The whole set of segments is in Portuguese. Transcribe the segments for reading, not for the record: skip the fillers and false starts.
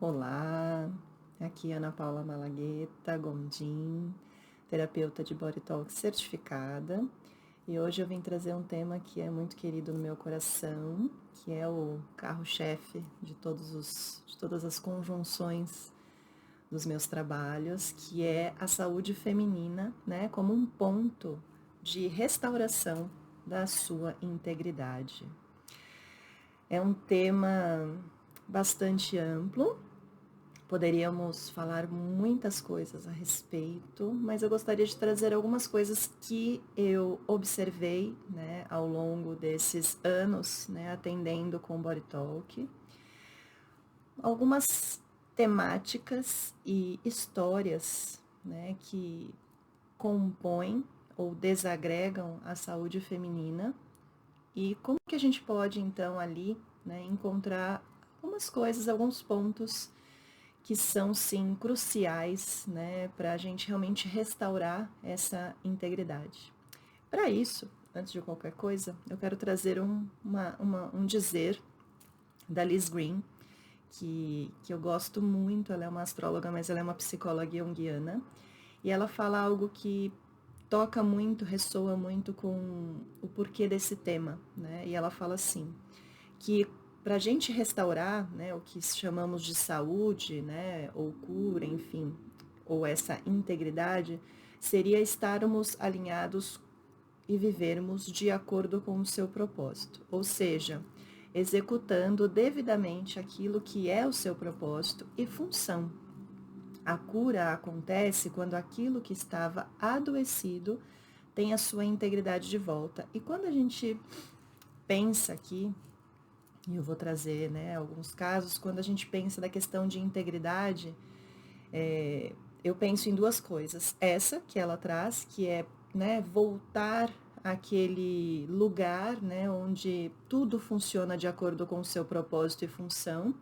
Olá, aqui é Ana Paula Malagueta Gondim, terapeuta de Body Talk certificada, e hoje eu vim trazer um tema que é muito querido no meu coração, que é o carro-chefe de todas as conjunções dos meus trabalhos, que é a saúde feminina, né, como um ponto de restauração da sua integridade. É um tema bastante amplo. Poderíamos falar muitas coisas a respeito, mas eu gostaria de trazer algumas coisas que eu observei, né, ao longo desses anos, né, atendendo com Body Talk. Algumas temáticas e histórias, né, que compõem ou desagregam a saúde feminina e como que a gente pode, então, ali, né, encontrar algumas coisas, alguns pontos que são sim cruciais, né, para a gente realmente restaurar essa integridade. Para isso, antes de qualquer coisa, eu quero trazer um dizer da Liz Green, que eu gosto muito. Ela é uma astróloga, mas ela é uma psicóloga junguiana, e ela fala algo que toca muito, ressoa muito com o porquê desse tema, né? E ela fala assim, que para a gente restaurar, né, o que chamamos de saúde, né, ou cura, enfim, ou essa integridade, seria estarmos alinhados e vivermos de acordo com o seu propósito, ou seja, executando devidamente aquilo que é o seu propósito e função. A cura acontece quando aquilo que estava adoecido tem a sua integridade de volta. E quando a gente pensa aqui, e eu vou trazer, né, alguns casos, quando a gente pensa da questão de integridade, eu penso em duas coisas. Essa que ela traz, que é, né, voltar àquele lugar, né, onde tudo funciona de acordo com o seu propósito e função.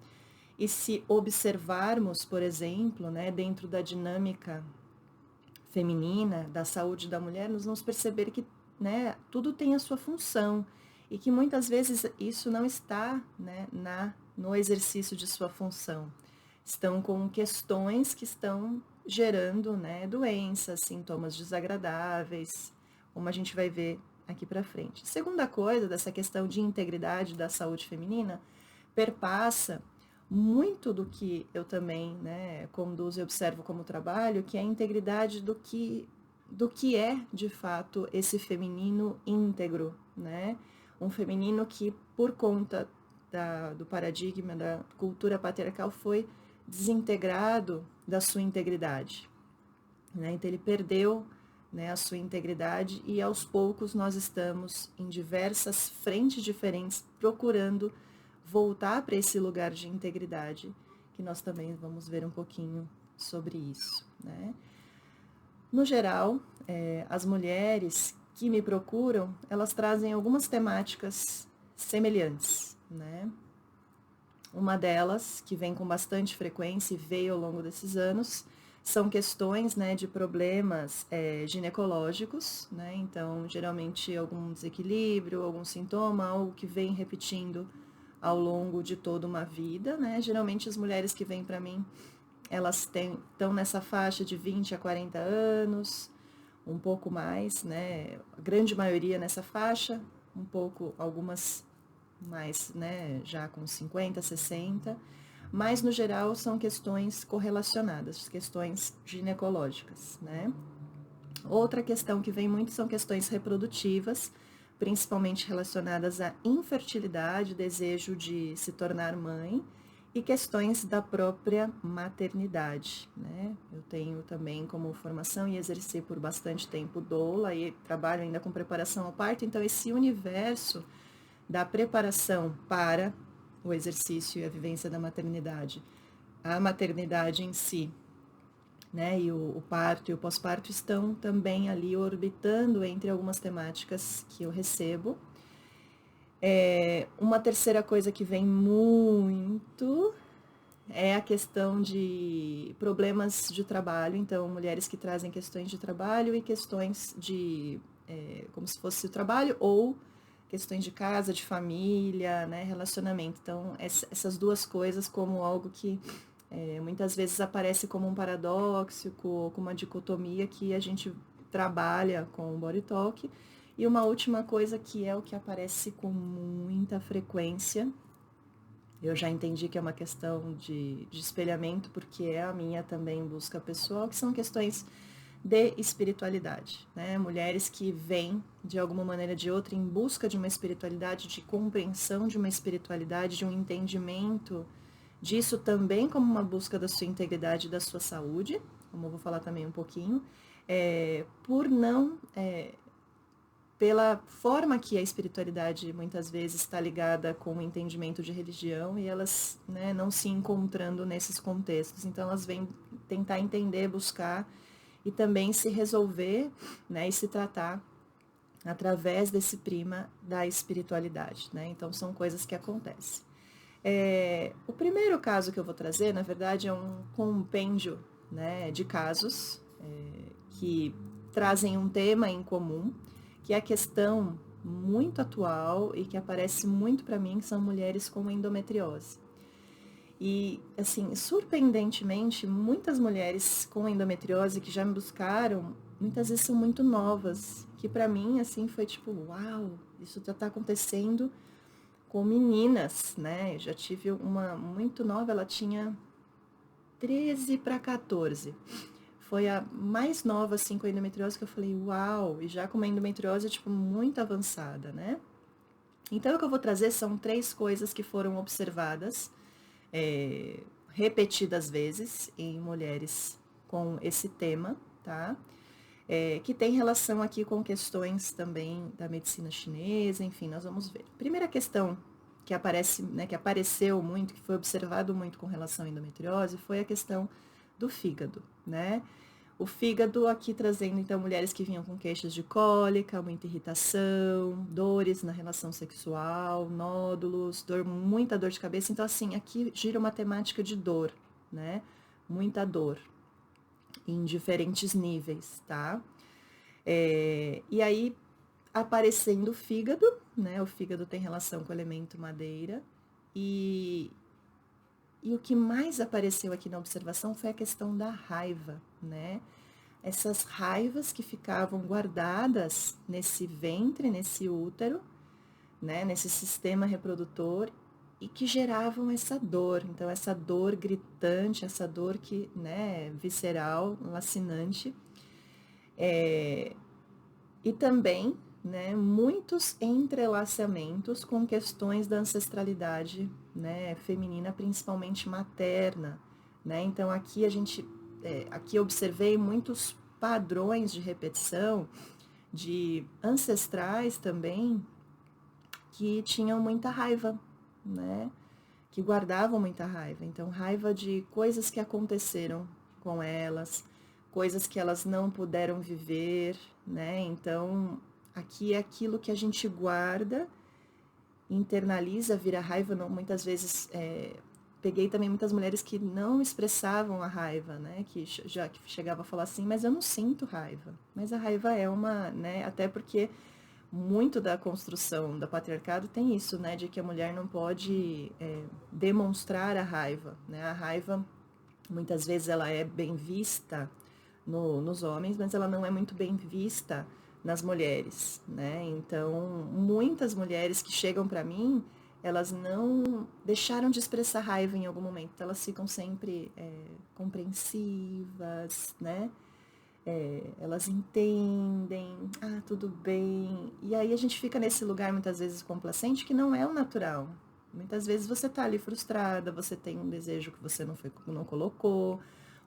E se observarmos, por exemplo, né, dentro da dinâmica feminina, da saúde da mulher, nós vamos perceber que, né, tudo tem a sua função e que muitas vezes isso não está, né, no exercício de sua função. Estão com questões que estão gerando, né, doenças, sintomas desagradáveis, como a gente vai ver aqui para frente. Segunda coisa dessa questão de integridade da saúde feminina perpassa muito do que eu também, né, conduzo e observo como trabalho, que é a integridade do que é, de fato, esse feminino íntegro, né? Um feminino que, por conta do paradigma da cultura patriarcal, foi desintegrado da sua integridade, né? Então, ele perdeu, né, a sua integridade e, aos poucos, nós estamos em diversas frentes diferentes procurando voltar para esse lugar de integridade, que nós também vamos ver um pouquinho sobre isso, né? No geral, as mulheres que me procuram, elas trazem algumas temáticas semelhantes, né? Uma delas, que vem com bastante frequência e veio ao longo desses anos, são questões, né, de problemas ginecológicos, né? Então, geralmente algum desequilíbrio, algum sintoma, algo que vem repetindo ao longo de toda uma vida, né? Geralmente as mulheres que vêm para mim, elas estão nessa faixa de 20 a 40 anos, um pouco mais, né? A grande maioria nessa faixa, um pouco, algumas mais, né, já com 50, 60, mas no geral são questões correlacionadas, questões ginecológicas, né? Outra questão que vem muito são questões reprodutivas, principalmente relacionadas à infertilidade, desejo de se tornar mãe e questões da própria maternidade, né? Eu tenho também como formação e exerci por bastante tempo doula e trabalho ainda com preparação ao parto, então esse universo da preparação para o exercício e a vivência da maternidade, a maternidade em si, né, e o parto e o pós-parto estão também ali orbitando entre algumas temáticas que eu recebo. Uma terceira coisa que vem muito é a questão de problemas de trabalho, então mulheres que trazem questões de trabalho e questões de como se fosse o trabalho ou questões de casa, de família, né, relacionamento. Então, essas duas coisas como algo que Muitas vezes aparece como um paradoxo, como uma dicotomia que a gente trabalha com o Body Talk. E uma última coisa que é o que aparece com muita frequência, eu já entendi que é uma questão de espelhamento, porque é a minha também busca pessoal, que são questões de espiritualidade, né? Mulheres que vêm, de alguma maneira ou de outra, em busca de uma espiritualidade, de compreensão de uma espiritualidade, de um entendimento disso também como uma busca da sua integridade e da sua saúde, como eu vou falar também um pouquinho, por não... pela forma que a espiritualidade muitas vezes está ligada com o entendimento de religião e elas, né, não se encontrando nesses contextos. Então elas vêm tentar entender, buscar e também se resolver, né, e se tratar através desse prima da espiritualidade, né? Então são coisas que acontecem. O primeiro caso que eu vou trazer, na verdade, é um compêndio, né, de casos que trazem um tema em comum, que é a questão muito atual e que aparece muito para mim, que são mulheres com endometriose. E, assim, surpreendentemente, muitas mulheres com endometriose que já me buscaram, muitas vezes são muito novas, que para mim, assim, foi tipo, uau, isso já tá acontecendo com meninas, né? Eu já tive uma muito nova, ela tinha 13 para 14. Foi a mais nova, assim, com a endometriose, que eu falei, uau, e já com uma endometriose, tipo, muito avançada, né? Então, o que eu vou trazer são 3 coisas que foram observadas repetidas vezes em mulheres com esse tema, tá? Que tem relação aqui com questões também da medicina chinesa, enfim, nós vamos ver. Primeira questão que aparece, né, que apareceu muito, que foi observado muito com relação à endometriose, foi a questão do fígado, né? O fígado aqui trazendo, então, mulheres que vinham com queixas de cólica, muita irritação, dores na relação sexual, nódulos, muita dor de cabeça. Então, assim, aqui gira uma temática de dor, né? Muita dor, em diferentes níveis, tá? E aí, aparecendo o fígado, né? O fígado tem relação com o elemento madeira. E o que mais apareceu aqui na observação foi a questão da raiva, né? Essas raivas que ficavam guardadas nesse ventre, nesse útero, né? Nesse sistema reprodutor e que geravam essa dor. Então, essa dor gritante, essa dor que, né, visceral, lacinante. E também, né, muitos entrelaçamentos com questões da ancestralidade, né, feminina, principalmente materna, né? Então aqui aqui observei muitos padrões de repetição de ancestrais também que tinham muita raiva, né? Que guardavam muita raiva. Então, raiva de coisas que aconteceram com elas, coisas que elas não puderam viver, né? Então, aqui é aquilo que a gente guarda, internaliza, vira raiva. Não, muitas vezes, peguei também muitas mulheres que não expressavam a raiva, né? Que já que chegava a falar assim, mas eu não sinto raiva. Mas a raiva é uma, né? Até porque muito da construção do patriarcado tem isso, né, de que a mulher não pode demonstrar a raiva, né, a raiva muitas vezes ela é bem vista nos homens, mas ela não é muito bem vista nas mulheres, né, então muitas mulheres que chegam para mim, elas não deixaram de expressar raiva em algum momento, elas ficam sempre compreensivas, né, elas entendem, tudo bem. E aí a gente fica nesse lugar muitas vezes complacente que não é o natural. Muitas vezes você tá ali frustrada, você tem um desejo que você não colocou,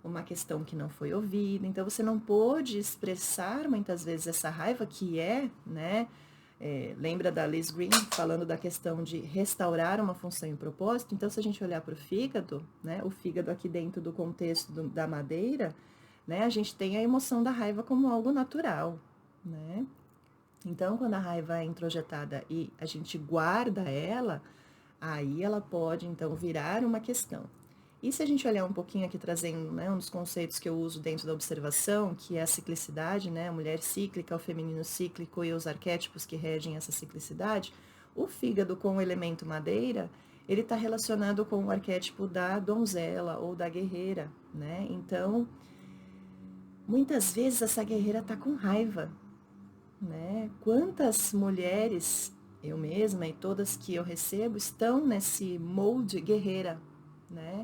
uma questão que não foi ouvida, então você não pôde expressar muitas vezes essa raiva que né? Lembra da Liz Green falando da questão de restaurar uma função e um propósito? Então, se a gente olhar para o fígado, né? O fígado aqui dentro do contexto da madeira, né? A gente tem a emoção da raiva como algo natural, né? Então, quando a raiva é introjetada e a gente guarda ela, aí ela pode, então, virar uma questão. E se a gente olhar um pouquinho aqui, trazendo, né, um dos conceitos que eu uso dentro da observação, que é a ciclicidade, né? A mulher cíclica, o feminino cíclico e os arquétipos que regem essa ciclicidade, o fígado com o elemento madeira, ele está relacionado com o arquétipo da donzela ou da guerreira, né? Então, muitas vezes essa guerreira está com raiva, né? Quantas mulheres, eu mesma e todas que eu recebo, estão nesse molde guerreira, né?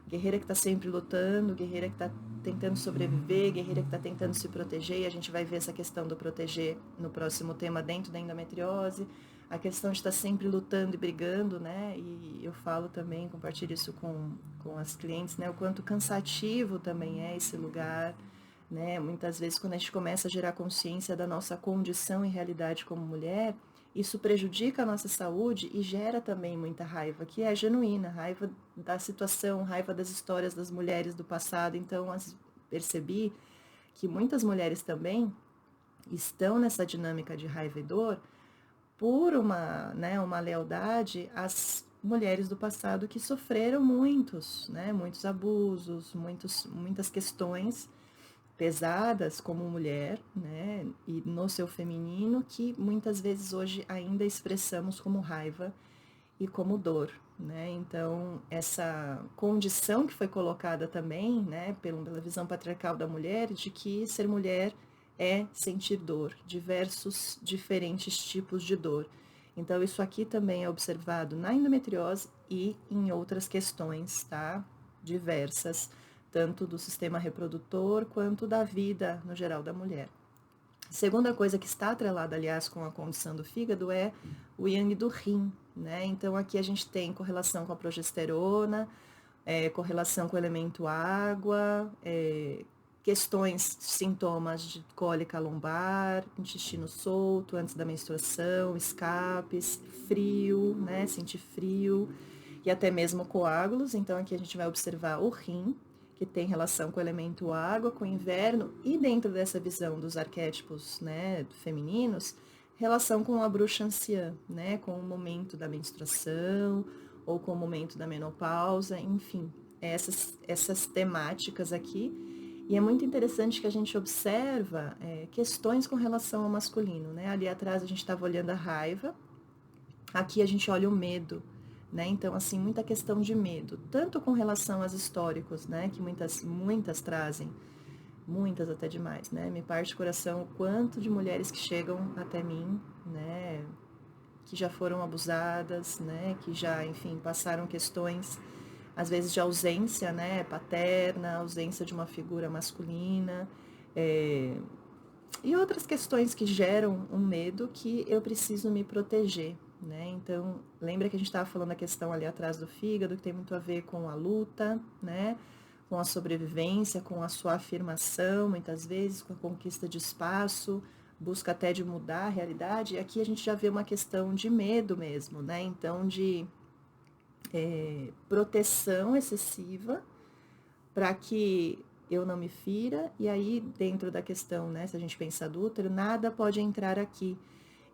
Guerreira que está sempre lutando, guerreira que está tentando sobreviver, guerreira que está tentando se proteger, e a gente vai ver essa questão do proteger no próximo tema dentro da endometriose, a questão de estar sempre lutando e brigando, né? E eu falo também, compartilho isso com as clientes, né? O quanto cansativo também é esse lugar, né? Muitas vezes quando a gente começa a gerar consciência da nossa condição e realidade como mulher, isso prejudica a nossa saúde e gera também muita raiva, que é genuína, raiva da situação, raiva das histórias das mulheres do passado. Então, percebi que muitas mulheres também estão nessa dinâmica de raiva e dor por uma lealdade às mulheres do passado que sofreram muitos abusos, muitas questões pesadas como mulher, né, e no seu feminino, que muitas vezes hoje ainda expressamos como raiva e como dor, né? Então, essa condição que foi colocada também, né, pela visão patriarcal da mulher, de que ser mulher é sentir dor, diversos, diferentes tipos de dor. Então, isso aqui também é observado na endometriose e em outras questões, tá? Diversas, tanto do sistema reprodutor quanto da vida no geral da mulher. Segunda coisa que está atrelada, aliás, com a condição do fígado é o yang do rim, né? Então aqui a gente tem correlação com a progesterona, correlação com o elemento água, questões, sintomas de cólica lombar, intestino solto antes da menstruação, escapes, frio, né? Sentir frio e até mesmo coágulos. Então aqui a gente vai observar o rim, que tem relação com o elemento água, com o inverno, e dentro dessa visão dos arquétipos, né, femininos, relação com a bruxa anciã, né, com o momento da menstruação, ou com o momento da menopausa, enfim, essas temáticas aqui. E é muito interessante que a gente observa questões com relação ao masculino, né? Ali atrás a gente estava olhando a raiva, aqui a gente olha o medo, né? Então, assim, muita questão de medo, tanto com relação aos históricos, né? Que muitas trazem, muitas até demais, né? Me parte o coração o quanto de mulheres que chegam até mim, né? Que já foram abusadas, né? Que já, enfim, passaram questões, às vezes de ausência, né? Paterna, ausência de uma figura masculina, e outras questões que geram um medo que eu preciso me proteger, né? Então, lembra que a gente estava falando da questão ali atrás do fígado, que tem muito a ver com a luta, né? Com a sobrevivência, com a sua afirmação, muitas vezes, com a conquista de espaço, busca até de mudar a realidade. E aqui a gente já vê uma questão de medo mesmo, né? Então, de proteção excessiva para que eu não me fira, e aí dentro da questão, né, se a gente pensar do útero, nada pode entrar aqui.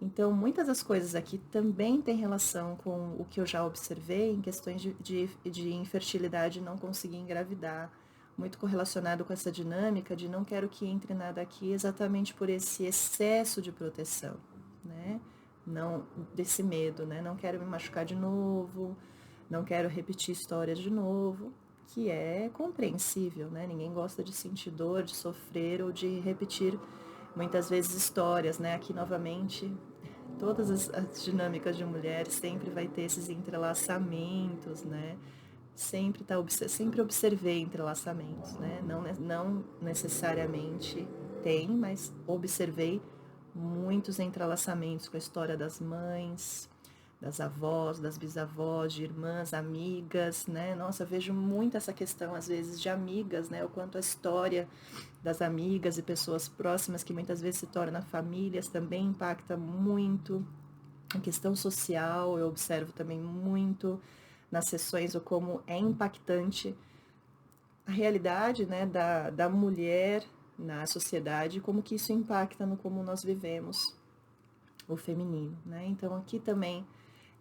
Então, muitas das coisas aqui também têm relação com o que eu já observei em questões de infertilidade e não conseguir engravidar, muito correlacionado com essa dinâmica de não quero que entre nada aqui exatamente por esse excesso de proteção, né? Não, desse medo, né? Não quero me machucar de novo, não quero repetir histórias de novo, que é compreensível, né? Ninguém gosta de sentir dor, de sofrer ou de repetir muitas vezes histórias, né? Aqui novamente, todas as dinâmicas de mulheres sempre vai ter esses entrelaçamentos, né? Sempre observei entrelaçamentos, né? Não necessariamente tem, mas observei muitos entrelaçamentos com a história das mães, das avós, das bisavós, de irmãs, amigas, né? Nossa, eu vejo muito essa questão, às vezes, de amigas, né? O quanto a história das amigas e pessoas próximas, que muitas vezes se tornam famílias, também impacta muito. A questão social, eu observo também muito nas sessões, o como é impactante a realidade, né, da mulher na sociedade, como que isso impacta no como nós vivemos o feminino, né? Então, aqui também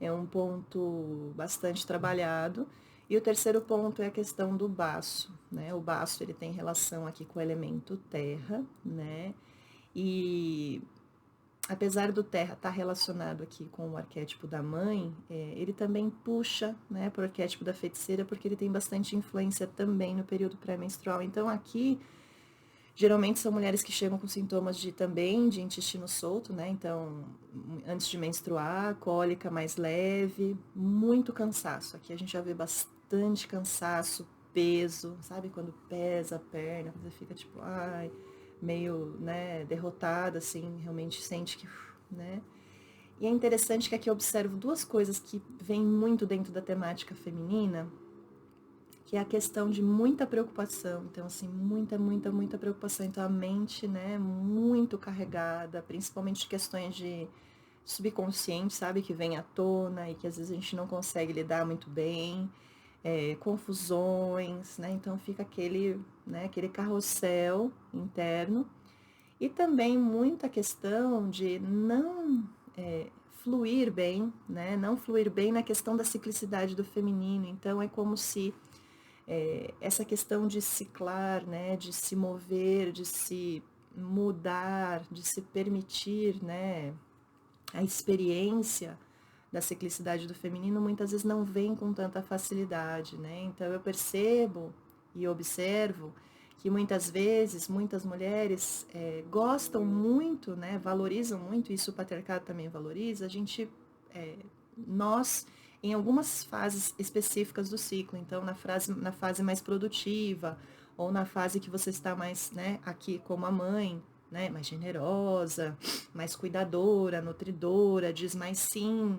é um ponto bastante trabalhado. E o terceiro ponto é a questão do baço, né? O baço, ele tem relação aqui com o elemento terra, né? E apesar do Terra estar relacionado aqui com o arquétipo da mãe, ele também puxa, né, para o arquétipo da feiticeira, porque ele tem bastante influência também no período pré-menstrual. Então aqui, geralmente são mulheres que chegam com sintomas também de intestino solto, né? Então, antes de menstruar, cólica mais leve, muito cansaço. Aqui a gente já vê bastante cansaço, peso, sabe? Quando pesa a perna, você fica tipo, ai, meio, né, derrotada, assim, realmente sente que, né? E é interessante que aqui eu observo duas coisas que vêm muito dentro da temática feminina, que é a questão de muita preocupação. Então, assim, muita preocupação. Então, a mente, né, muito carregada, principalmente questões de subconsciente, sabe, que vem à tona e que às vezes a gente não consegue lidar muito bem, confusões, né, então fica aquele, né, aquele carrossel interno. E também muita questão de não fluir bem, né, não fluir bem na questão da ciclicidade do feminino. Então, é como se essa questão de ciclar, né, de se mover, de se mudar, de se permitir, né, a experiência da ciclicidade do feminino muitas vezes não vem com tanta facilidade, né? Então eu percebo e observo que muitas vezes muitas mulheres gostam muito, né, valorizam muito, isso o patriarcado também valoriza, a gente, nós, em algumas fases específicas do ciclo, então na fase mais produtiva, ou na fase que você está mais, né, aqui como a mãe, né, mais generosa, mais cuidadora, nutridora, diz mais sim.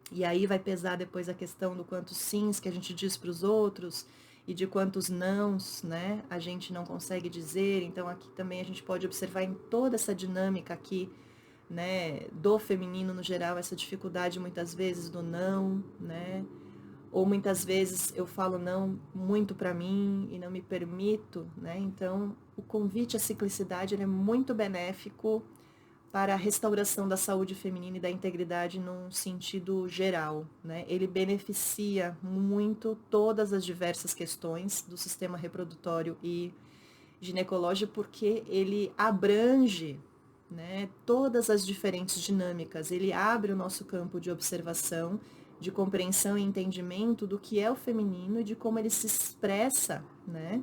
E aí vai pesar depois a questão do quantos sims que a gente diz para os outros e de quantos nãos, né, a gente não consegue dizer. Então aqui também a gente pode observar em toda essa dinâmica aqui, né, do feminino no geral, essa dificuldade muitas vezes do não, né? Ou muitas vezes eu falo não muito para mim e não me permito, né? Então, o convite à ciclicidade ele é muito benéfico para a restauração da saúde feminina e da integridade num sentido geral, né? Ele beneficia muito todas as diversas questões do sistema reprodutório e ginecológico porque ele abrange, né, todas as diferentes dinâmicas, ele abre o nosso campo de observação, de compreensão e entendimento do que é o feminino e de como ele se expressa, né,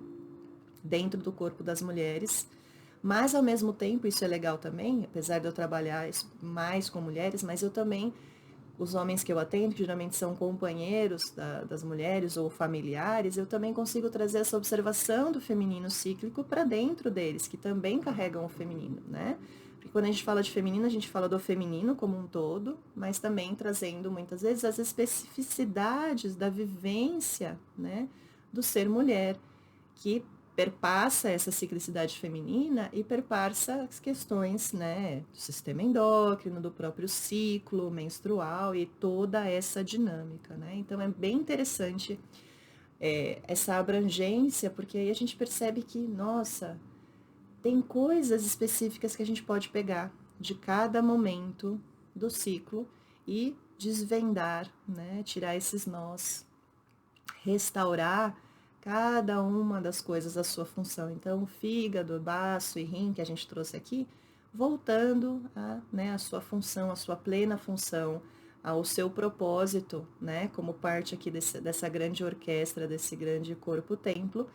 dentro do corpo das mulheres. Mas, ao mesmo tempo, isso é legal também, apesar de eu trabalhar mais com mulheres, mas eu também, os homens que eu atendo, que geralmente são companheiros das mulheres ou familiares, eu também consigo trazer essa observação do feminino cíclico para dentro deles, que também carregam o feminino, né? Porque quando a gente fala de feminino, a gente fala do feminino como um todo, mas também trazendo muitas vezes as especificidades da vivência, né, do ser mulher, que perpassa essa ciclicidade feminina e perpassa as questões, né, do sistema endócrino, do próprio ciclo menstrual e toda essa dinâmica, né? Então é bem interessante essa abrangência, porque aí a gente percebe que, nossa, tem coisas específicas que a gente pode pegar de cada momento do ciclo e desvendar, né, tirar esses nós, restaurar cada uma das coisas a sua função. Então, fígado, baço e rim, que a gente trouxe aqui, voltando a, né, a sua função, a sua plena função, ao seu propósito, né, como parte aqui dessa grande orquestra, desse grande corpo-templo,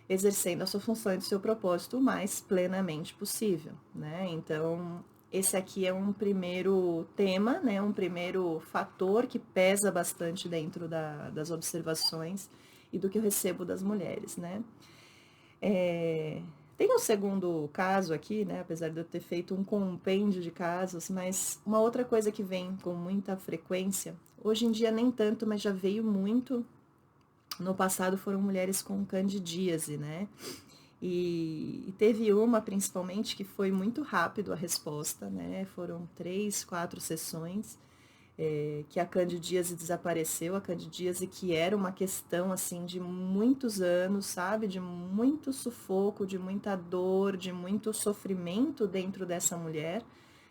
exercendo a sua função e o seu propósito o mais plenamente possível, né? Então, esse aqui é um primeiro tema, né, um primeiro fator que pesa bastante dentro das observações e do que eu recebo das mulheres, né? Tem um segundo caso aqui, né, apesar de eu ter feito um compêndio de casos, mas uma outra coisa que vem com muita frequência, hoje em dia nem tanto, mas já veio muito, no passado foram mulheres com candidíase, né? E teve uma, principalmente, que foi muito rápido a resposta, né? Foram 3, 4 sessões que a candidíase desapareceu, a candidíase que era uma questão, assim, de muitos anos, sabe? De muito sufoco, de muita dor, de muito sofrimento dentro dessa mulher,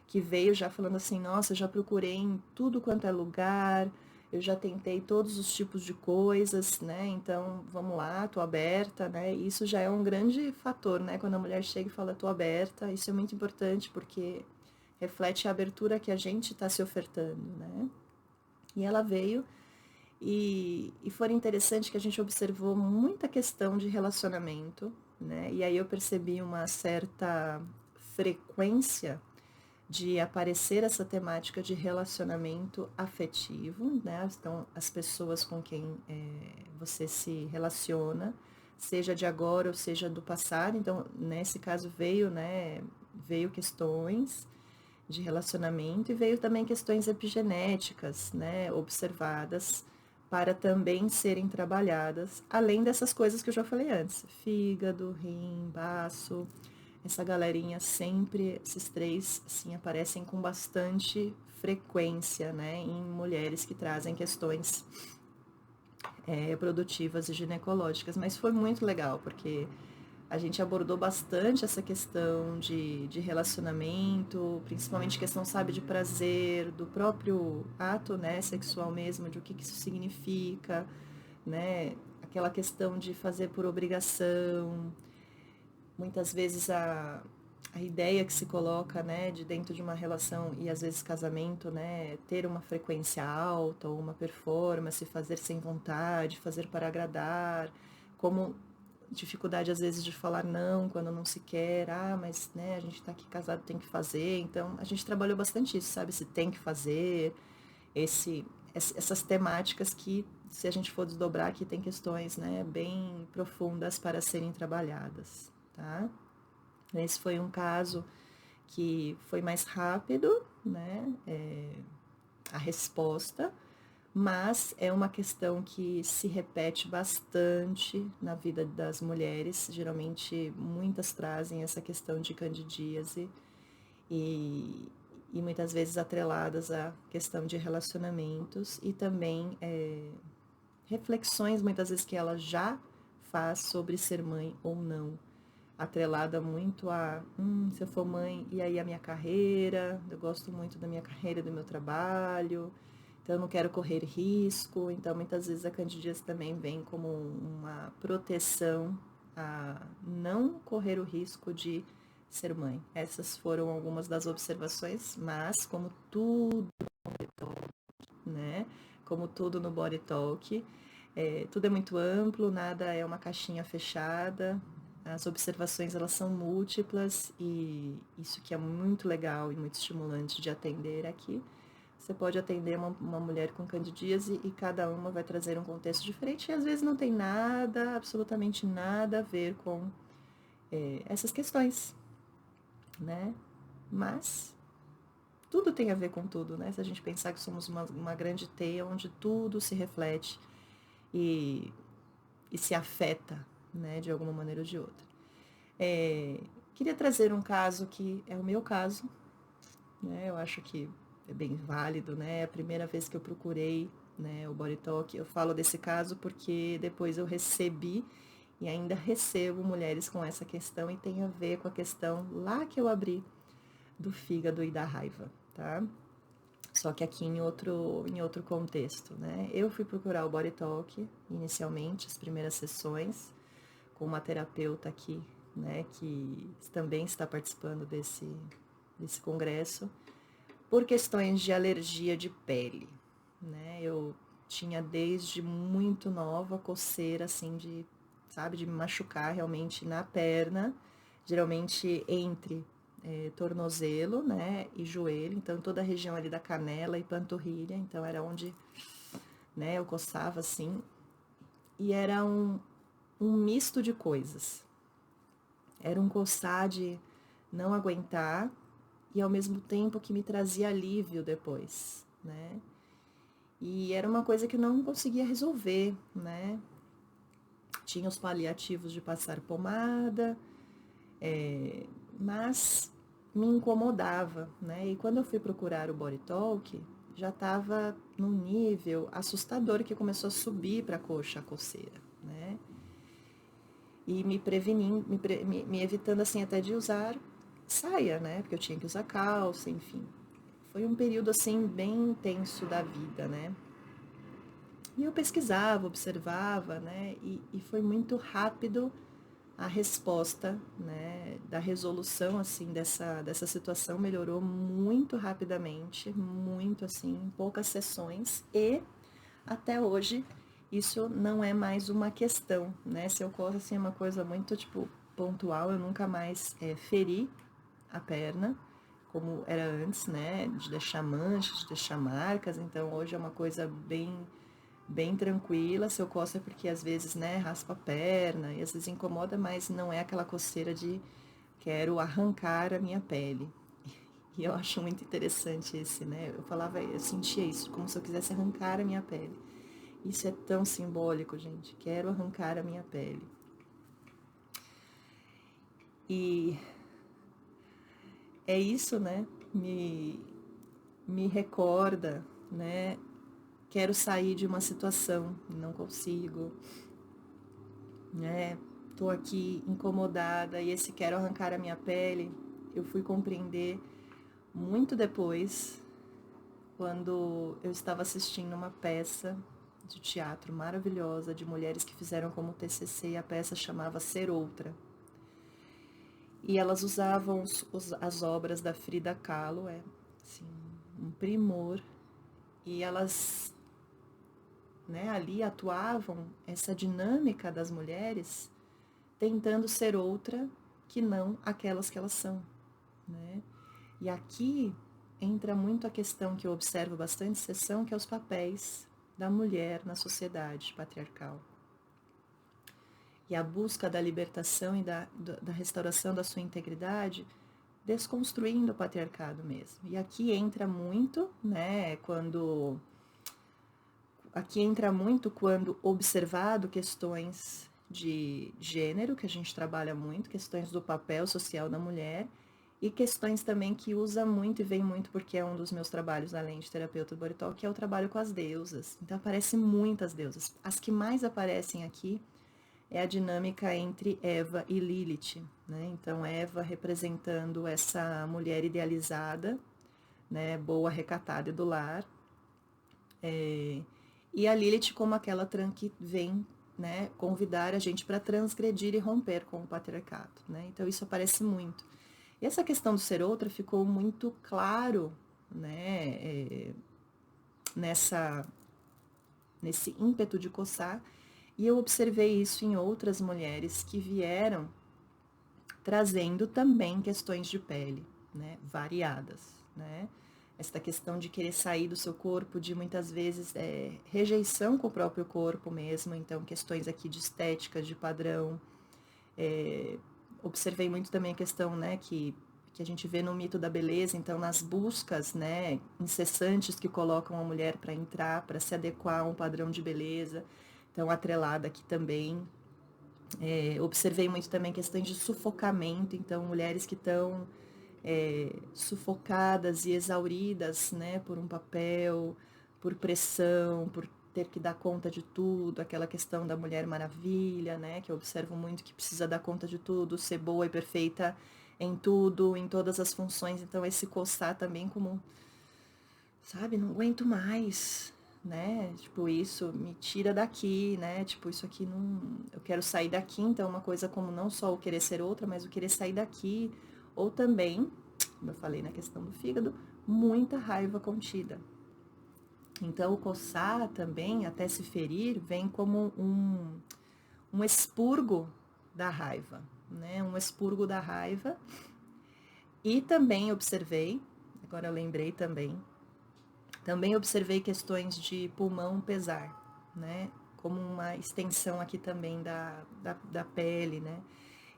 que veio já falando assim, nossa, eu já procurei em tudo quanto é lugar, eu já tentei todos os tipos de coisas, né? Então, vamos lá, tô aberta, né? Isso já é um grande fator, né? Quando a mulher chega e fala, tô aberta, isso é muito importante, porque reflete a abertura que a gente está se ofertando, né? E ela veio e foi interessante que a gente observou muita questão de relacionamento, né? E aí eu percebi uma certa frequência de aparecer essa temática de relacionamento afetivo, né? Então, as pessoas com quem você se relaciona, seja de agora ou seja do passado. Então, nesse caso veio, né? Veio questões de relacionamento e veio também questões epigenéticas, né? Observadas para também serem trabalhadas, além dessas coisas que eu já falei antes: fígado, rim, baço. Essa galerinha sempre, esses três, assim, aparecem com bastante frequência, né, em mulheres que trazem questões reprodutivas e ginecológicas. Mas foi muito legal, porque a gente abordou bastante essa questão de relacionamento, principalmente questão, sabe, de prazer, do próprio ato, né, sexual mesmo, de o que isso significa, né, aquela questão de fazer por obrigação. Muitas vezes a ideia que se coloca, né, de dentro de uma relação e às vezes casamento, né, ter uma frequência alta ou uma performance, fazer sem vontade, fazer para agradar, como dificuldade às vezes de falar não quando não se quer, mas, né, a gente está aqui casado, tem que fazer. Então a gente trabalhou bastante isso, sabe, se tem que fazer, essas temáticas que, se a gente for desdobrar aqui, tem questões, né, bem profundas para serem trabalhadas, tá? Esse foi um caso que foi mais rápido, né, a resposta, mas é uma questão que se repete bastante na vida das mulheres. Geralmente, muitas trazem essa questão de candidíase e, e muitas vezes atreladas à questão de relacionamentos e também reflexões, muitas vezes, que ela já faz sobre ser mãe ou não, atrelada muito a, se eu for mãe, e aí a minha carreira, eu gosto muito da minha carreira, do meu trabalho, então eu não quero correr risco. Então muitas vezes a candidíase também vem como uma proteção a não correr o risco de ser mãe. Essas foram algumas das observações, mas como tudo, né, como tudo no Body Talk, tudo é muito amplo, nada é uma caixinha fechada. As observações, elas são múltiplas e isso que é muito legal e muito estimulante de atender aqui. Você pode atender uma mulher com candidíase e cada uma vai trazer um contexto diferente e às vezes não tem nada, absolutamente nada a ver com essas questões, né? Mas tudo tem a ver com tudo, né? Se a gente pensar que somos uma grande teia onde tudo se reflete e se afeta, né, de alguma maneira ou de outra. Queria trazer um caso que é o meu caso, né? Eu acho que é bem válido, né? É a primeira vez que eu procurei, né, o Body Talk. Eu falo desse caso porque depois eu recebi e ainda recebo mulheres com essa questão e tem a ver com a questão lá que eu abri do fígado e da raiva, tá? Só que aqui em outro contexto, né? Eu fui procurar o Body Talk inicialmente, as primeiras sessões, com uma terapeuta aqui, né, que também está participando desse congresso, por questões de alergia de pele, né? Eu tinha desde muito nova coceira, assim, de, sabe, de me machucar realmente na perna, geralmente entre tornozelo, né, e joelho, então toda a região ali da canela e panturrilha, então era onde, né, eu coçava assim, e era um misto de coisas. Era um coçar de não aguentar e ao mesmo tempo que me trazia alívio depois, né? E era uma coisa que eu não conseguia resolver, né? Tinha os paliativos de passar pomada, mas me incomodava, né? E quando eu fui procurar o Body Talk, já estava num nível assustador que começou a subir para a coxa a coceira, né? E me prevenindo, me evitando assim até de usar saia, né? Porque eu tinha que usar calça, enfim. Foi um período assim bem intenso da vida, né? E eu pesquisava, observava, né? E foi muito rápido a resposta, né, da resolução, assim, dessa situação melhorou muito rapidamente, muito, assim, em poucas sessões, e até hoje isso não é mais uma questão, né, se ocorre, assim, uma coisa muito, tipo, pontual, eu nunca mais feri a perna, como era antes, né, de deixar manchas, de deixar marcas, então hoje é uma coisa bem tranquila. Se eu coço é porque às vezes, né, raspa a perna e às vezes incomoda, mas não é aquela coceira de quero arrancar a minha pele. E eu acho muito interessante esse, né? Eu sentia isso, como se eu quisesse arrancar a minha pele. Isso é tão simbólico, gente. Quero arrancar a minha pele. E é isso, né? Me recorda, né? Quero sair de uma situação, não consigo, né? Tô aqui incomodada e esse quero arrancar a minha pele, eu fui compreender muito depois, quando eu estava assistindo uma peça de teatro maravilhosa de mulheres que fizeram como TCC, e a peça chamava Ser Outra. E elas usavam as obras da Frida Kahlo, assim, um primor, e elas, né, ali atuavam essa dinâmica das mulheres tentando ser outra que não aquelas que elas são, né? E aqui entra muito a questão que eu observo bastante sessão, que é os papéis da mulher na sociedade patriarcal. E a busca da libertação e da restauração da sua integridade, desconstruindo o patriarcado mesmo. E aqui entra muito, né, quando observado questões de gênero, que a gente trabalha muito, questões do papel social da mulher, e questões também que usa muito e vem muito porque é um dos meus trabalhos, além de terapeuta do body talk, que é o trabalho com as deusas. Então aparecem muitas deusas. As que mais aparecem aqui é a dinâmica entre Eva e Lilith, né? Então Eva representando essa mulher idealizada, né, boa, recatada e do lar, e a Lilith como aquela que vem, né, convidar a gente para transgredir e romper com o patriarcado, né? Então isso aparece muito. E essa questão do ser outra ficou muito claro, né, nesse ímpeto de coçar, e eu observei isso em outras mulheres que vieram trazendo também questões de pele, né, variadas, né? Esta questão de querer sair do seu corpo, de muitas vezes rejeição com o próprio corpo mesmo, então questões aqui de estética, de padrão. Observei muito também a questão, né, que a gente vê no mito da beleza, então nas buscas, né, incessantes que colocam a mulher para entrar, para se adequar a um padrão de beleza, então atrelada aqui também. Observei muito também questões de sufocamento, então mulheres que estão sufocadas e exauridas, né, por um papel, por pressão, por ter que dar conta de tudo, aquela questão da Mulher Maravilha, né, que eu observo muito que precisa dar conta de tudo, ser boa e perfeita em tudo, em todas as funções, então esse coçar também como, sabe, não aguento mais, né, tipo, isso me tira daqui, né, tipo, isso aqui não, eu quero sair daqui, então uma coisa como não só o querer ser outra, mas o querer sair daqui, ou também, como eu falei na questão do fígado, muita raiva contida. Então o coçar também, até se ferir, vem como um expurgo da raiva, né, um expurgo da raiva, e também observei, agora eu lembrei também observei questões de pulmão pesar, né? Como uma extensão aqui também da pele, né?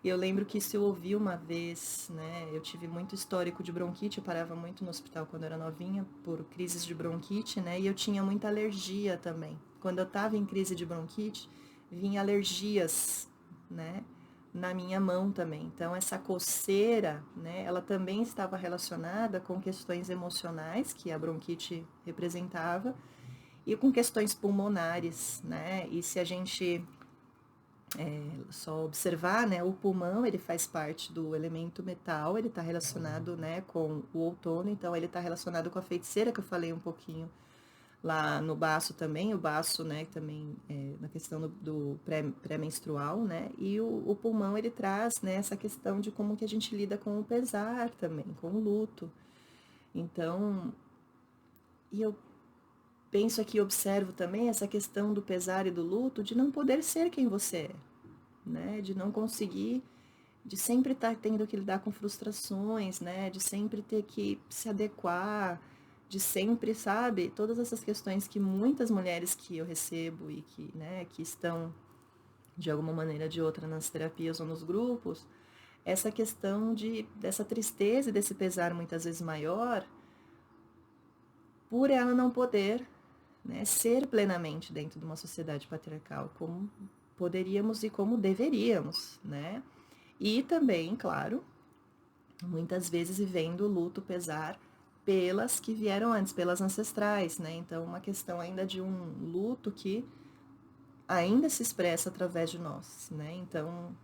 E eu lembro que isso eu ouvi uma vez, né? Eu tive muito histórico de bronquite, eu parava muito no hospital quando eu era novinha por crises de bronquite, né? E eu tinha muita alergia também. Quando eu tava em crise de bronquite, vinha alergias, né? Na minha mão também. Então, essa coceira, né, ela também estava relacionada com questões emocionais, que a bronquite representava, e com questões pulmonares, né? E se a gente só observar, né, o pulmão, ele faz parte do elemento metal, ele está relacionado, né, com o outono, então ele está relacionado com a feiticeira, que eu falei um pouquinho lá no baço também, o baço, né, também na questão do pré-menstrual, né, e o pulmão ele traz, né, essa questão de como que a gente lida com o pesar também, com o luto. Então, e eu penso aqui, observo também essa questão do pesar e do luto, de não poder ser quem você é, né, de não conseguir, de sempre estar tendo que lidar com frustrações, né, de sempre ter que se adequar, de sempre, sabe, todas essas questões que muitas mulheres que eu recebo e que, né, que estão de alguma maneira ou de outra nas terapias ou nos grupos, essa questão dessa tristeza e desse pesar muitas vezes maior, por ela não poder, né, ser plenamente dentro de uma sociedade patriarcal, como poderíamos e como deveríamos, né? E também, claro, muitas vezes vivendo o luto, pesar pelas que vieram antes, pelas ancestrais, né? Então, uma questão ainda de um luto que ainda se expressa através de nós, né? Então,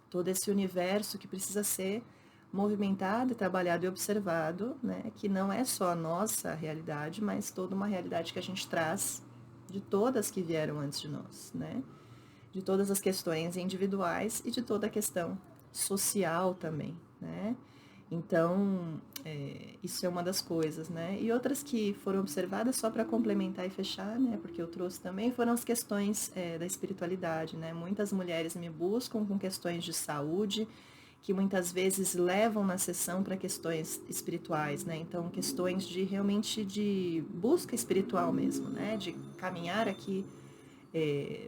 todo esse universo que precisa ser movimentado, trabalhado e observado, né? Que não é só a nossa realidade, mas toda uma realidade que a gente traz de todas que vieram antes de nós, né? De todas as questões individuais e de toda a questão social também, né? Então, isso é uma das coisas, né? E outras que foram observadas só para complementar e fechar, né? Porque eu trouxe também, foram as questões da espiritualidade, né? Muitas mulheres me buscam com questões de saúde, que muitas vezes levam na sessão para questões espirituais, né? Então, questões de realmente de busca espiritual mesmo, né? De caminhar aqui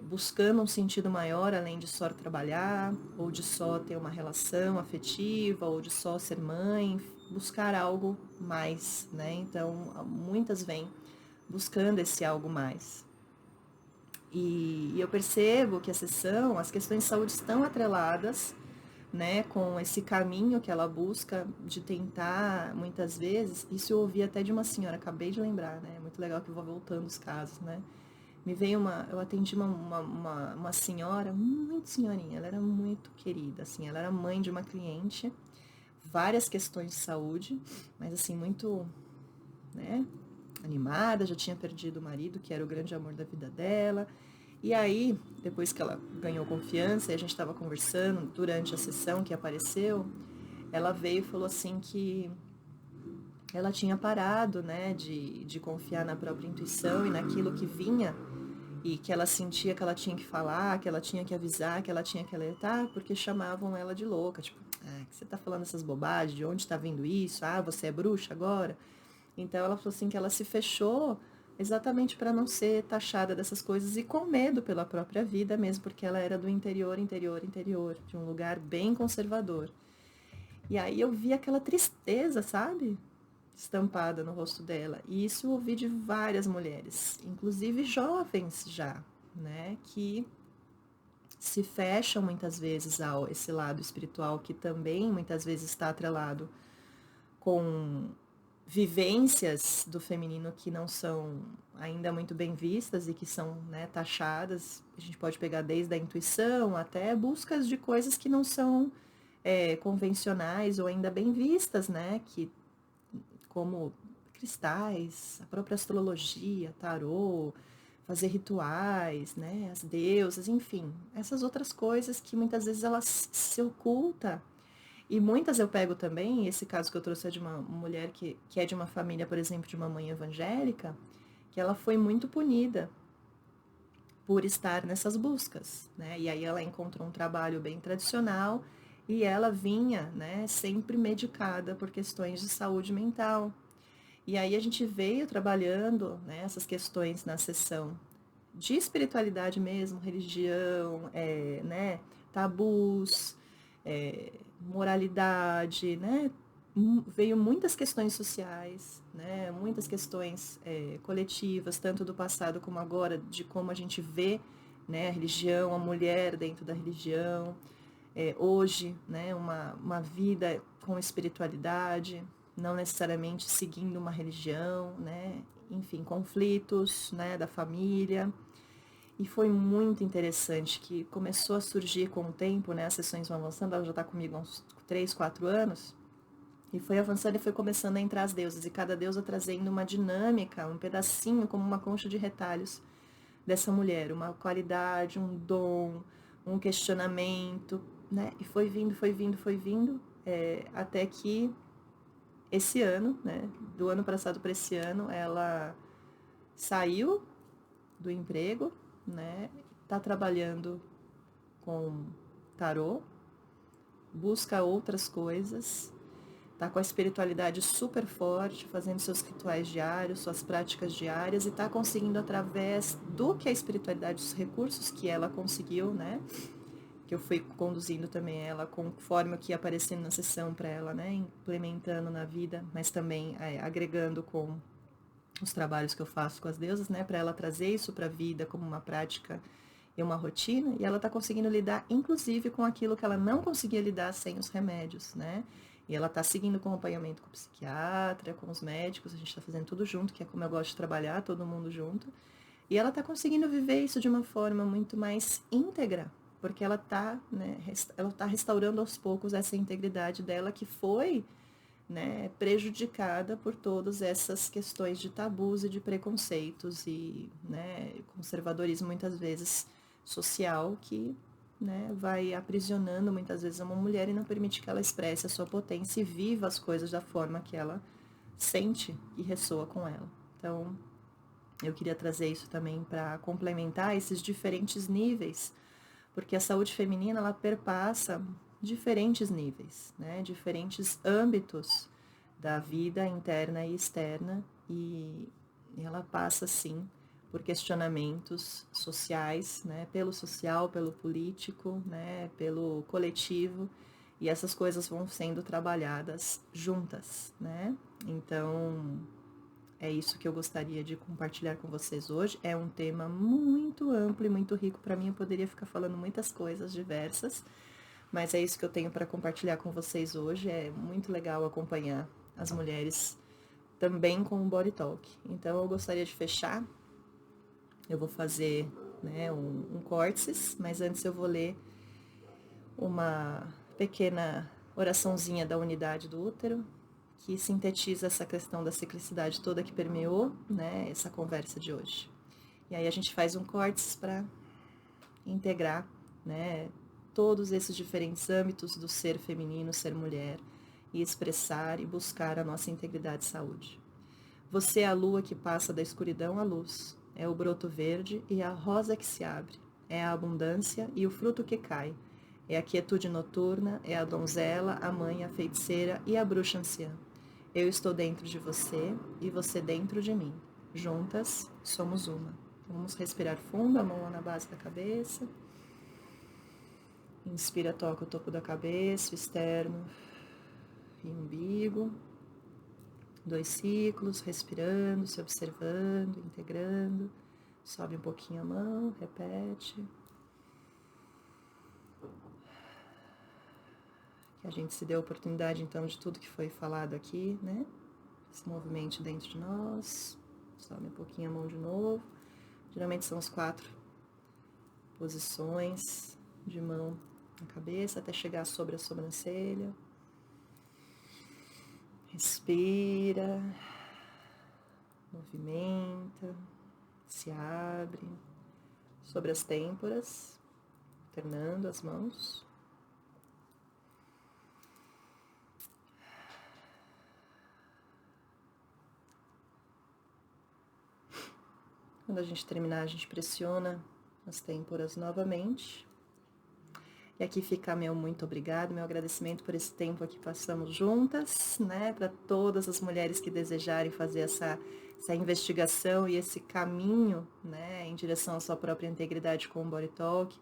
buscando um sentido maior além de só trabalhar, ou de só ter uma relação afetiva, ou de só ser mãe, buscar algo mais, né? Então, muitas vêm buscando esse algo mais. E eu percebo que a sessão, as questões de saúde estão atreladas, né, com esse caminho que ela busca de tentar, muitas vezes, isso eu ouvi até de uma senhora, acabei de lembrar, né? É muito legal que eu vou voltando os casos, né? Eu atendi uma senhora, muito senhorinha, ela era muito querida, assim, ela era mãe de uma cliente, várias questões de saúde, mas assim, muito, né, animada, já tinha perdido o marido, que era o grande amor da vida dela, e aí, depois que ela ganhou confiança, e a gente estava conversando, durante a sessão que apareceu, ela veio e falou assim que ela tinha parado, né, de confiar na própria intuição e naquilo que vinha e que ela sentia que ela tinha que falar, que ela tinha que avisar, que ela tinha que alertar, porque chamavam ela de louca, tipo, que você tá falando essas bobagens, de onde tá vindo isso? Ah, você é bruxa agora? Então ela falou assim que ela se fechou exatamente para não ser taxada dessas coisas e com medo pela própria vida mesmo, porque ela era do interior, de um lugar bem conservador. E aí eu vi aquela tristeza, sabe? Estampada no rosto dela. E isso eu ouvi de várias mulheres, inclusive jovens já, né, que se fecham muitas vezes a esse lado espiritual que também muitas vezes está atrelado com vivências do feminino que não são ainda muito bem vistas e que são, né, taxadas. A gente pode pegar desde a intuição até buscas de coisas que não são convencionais ou ainda bem vistas, né, que como cristais, a própria astrologia, tarô, fazer rituais, né, as deusas, enfim, essas outras coisas que muitas vezes elas se ocultam. E muitas eu pego também, esse caso que eu trouxe é de uma mulher que é de uma família, por exemplo, de uma mãe evangélica, que ela foi muito punida por estar nessas buscas, né? E aí ela encontrou um trabalho bem tradicional e ela vinha, né, sempre medicada por questões de saúde mental. E aí a gente veio trabalhando, né, essas questões na sessão de espiritualidade mesmo, religião, né, tabus, moralidade, né, veio muitas questões sociais, né, muitas questões coletivas, tanto do passado como agora, de como a gente vê, né, a religião, a mulher dentro da religião, hoje, né, uma vida com espiritualidade, não necessariamente seguindo uma religião, né, enfim, conflitos, né, da família. E foi muito interessante que começou a surgir com o tempo, né, as sessões vão avançando, ela já está comigo há uns 3, 4 anos, E foi avançando e foi começando a entrar as deusas, e cada deusa trazendo uma dinâmica, um pedacinho, como uma concha de retalhos dessa mulher, uma qualidade, um dom, um questionamento, né? E foi vindo, foi vindo, foi vindo, até que esse ano, né? Do ano passado para esse ano, ela saiu do emprego, né? Tá trabalhando com tarô, busca outras coisas, tá com a espiritualidade super forte, fazendo seus rituais diários, suas práticas diárias, e tá conseguindo, através do que a espiritualidade, os recursos que ela conseguiu, né? Que eu fui conduzindo também ela conforme o que ia aparecendo na sessão para ela, né? Implementando na vida, mas também agregando com os trabalhos que eu faço com as deusas, né? Para ela trazer isso para a vida como uma prática e uma rotina, e ela está conseguindo lidar, inclusive, com aquilo que ela não conseguia lidar sem os remédios, né? E ela está seguindo acompanhamento com o psiquiatra, com os médicos, a gente está fazendo tudo junto, que é como eu gosto de trabalhar, todo mundo junto. E ela está conseguindo viver isso de uma forma muito mais íntegra, porque ela está, né, ela tá restaurando aos poucos essa integridade dela que foi, né, prejudicada por todas essas questões de tabus e de preconceitos e, né, conservadorismo muitas vezes social que, né, vai aprisionando muitas vezes uma mulher e não permite que ela expresse a sua potência e viva as coisas da forma que ela sente e ressoa com ela. Então, eu queria trazer isso também para complementar esses diferentes níveis, porque a saúde feminina ela perpassa diferentes níveis, né? Diferentes âmbitos da vida interna e externa, e ela passa sim por questionamentos sociais, né? Pelo social, pelo político, né? Pelo coletivo, e essas coisas vão sendo trabalhadas juntas, né? Então, é isso que eu gostaria de compartilhar com vocês hoje. É um tema muito amplo e muito rico para mim. Eu poderia ficar falando muitas coisas diversas, mas é isso que eu tenho para compartilhar com vocês hoje. É muito legal acompanhar as mulheres também com o Body Talk. Então eu gostaria de fechar. Eu vou fazer, né, um córtex, mas antes eu vou ler uma pequena oraçãozinha da unidade do útero, que sintetiza essa questão da ciclicidade toda que permeou, né, essa conversa de hoje. E aí a gente faz um córtex para integrar, né, todos esses diferentes âmbitos do ser feminino, ser mulher, e expressar e buscar a nossa integridade e saúde. Você é a lua que passa da escuridão à luz, é o broto verde e a rosa que se abre, é a abundância e o fruto que cai, é a quietude noturna, é a donzela, a mãe, a feiticeira e a bruxa anciã. Eu estou dentro de você e você dentro de mim. Juntas, somos uma. Vamos respirar fundo, a mão lá na base da cabeça. Inspira, toca o topo da cabeça, o externo e umbigo. 2 ciclos, respirando, se observando, integrando. Sobe um pouquinho a mão, repete. Que a gente se dê a oportunidade, então, de tudo que foi falado aqui, né? Se movimente dentro de nós. Sobe um pouquinho a mão de novo. Geralmente são as 4 posições de mão na cabeça até chegar sobre a sobrancelha. Respira, movimenta, se abre sobre as têmporas, alternando as mãos. Quando a gente terminar, a gente pressiona as têmporas novamente. E aqui fica meu muito obrigado, meu agradecimento por esse tempo aqui passamos juntas, né? Para todas as mulheres que desejarem fazer essa investigação e esse caminho, né? Em direção à sua própria integridade com o Body Talk,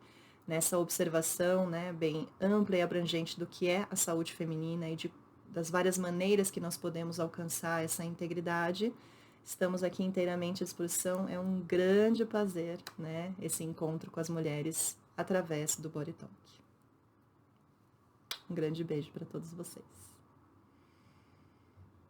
nessa observação, né? Bem ampla e abrangente do que é a saúde feminina e das várias maneiras que nós podemos alcançar essa integridade. Estamos aqui inteiramente à disposição. É um grande prazer, né? Esse encontro com as mulheres através do Body Talk. Um grande beijo para todos vocês.